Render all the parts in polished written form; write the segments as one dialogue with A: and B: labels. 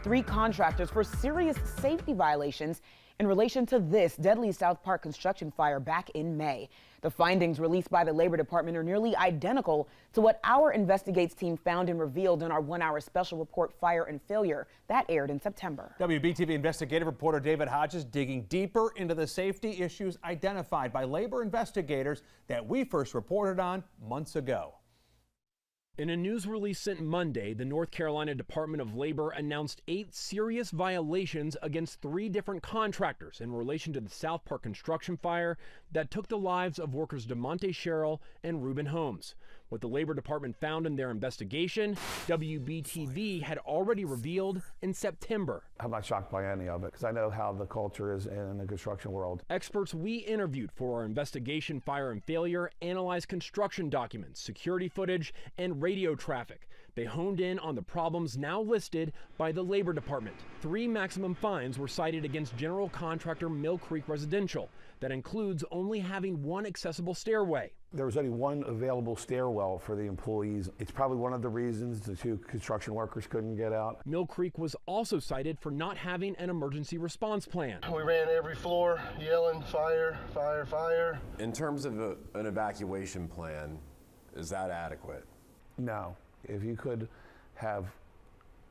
A: 3 contractors for serious safety violations in relation to this deadly South Park construction fire back in May. The findings released by the Labor Department are nearly identical to what our Investigates team found and revealed in our 1-hour special report, Fire and Failure, that aired in September.
B: WBTV investigative reporter David Hodges digging deeper into the safety issues identified by labor investigators that we first reported on months ago.
C: In a news release sent Monday, the North Carolina Department of Labor announced 8 serious violations against 3 different contractors in relation to the South Park construction fire that took the lives of workers Demonte, Sherrill, and Reuben Holmes. What the Labor Department found in their investigation, WBTV had already revealed in September.
D: I'm not shocked by any of it because I know how the culture is in the construction world.
C: Experts we interviewed for our investigation, Fire and Failure, analyzed construction documents, security footage, and radio traffic. They honed in on the problems now listed by the Labor Department. 3 maximum fines were cited against general contractor Mill Creek Residential. That includes only having 1 accessible stairway.
D: There was only 1 available stairwell for the employees. It's probably one of the reasons the 2 construction workers couldn't get out.
C: Mill Creek was also cited for not having an emergency response plan.
E: We ran every floor yelling, fire, fire, fire.
F: In terms of an evacuation plan, is that adequate?
D: No. If you could have,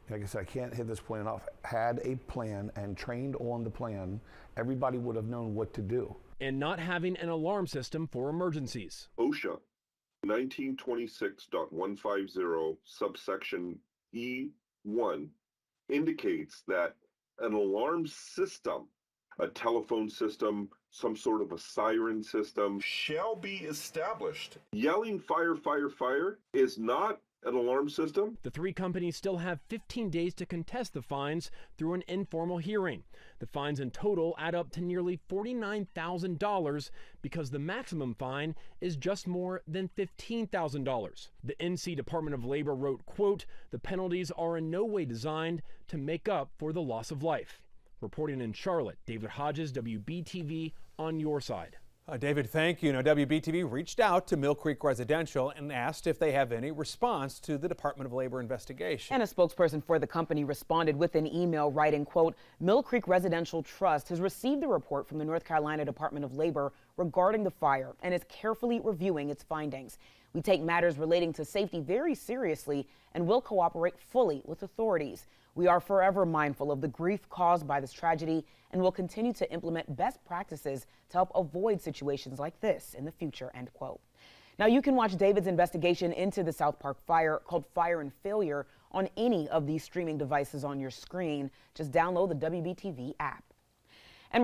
D: like I said, I can't hit this point enough, had a plan and trained on the plan, everybody would have known what to do.
C: And not having an alarm system for emergencies.
G: OSHA 1926.150 subsection E1 indicates that an alarm system, a telephone system, some sort of a siren system,
H: shall be established.
G: Yelling fire, fire, fire is not an alarm system.
C: The 3 companies still have 15 days to contest the fines through an informal hearing. The fines in total add up to nearly $49,000 because the maximum fine is just more than $15,000. The NC Department of Labor wrote, quote, "The penalties are in no way designed to make up for the loss of life." Reporting in Charlotte, David Hodges, WBTV, on your side.
B: David, thank you. Now, WBTV reached out to Mill Creek Residential and asked if they have any response to the Department of Labor investigation.
A: And a spokesperson for the company responded with an email writing, quote, "Mill Creek Residential Trust has received a report from the North Carolina Department of Labor regarding the fire and is carefully reviewing its findings. We take matters relating to safety very seriously and will cooperate fully with authorities. We are forever mindful of the grief caused by this tragedy and will continue to implement best practices to help avoid situations like this in the future," end quote. Now, you can watch David's investigation into the South Park fire, called Fire and Failure, on any of these streaming devices on your screen. Just download the WBTV app. And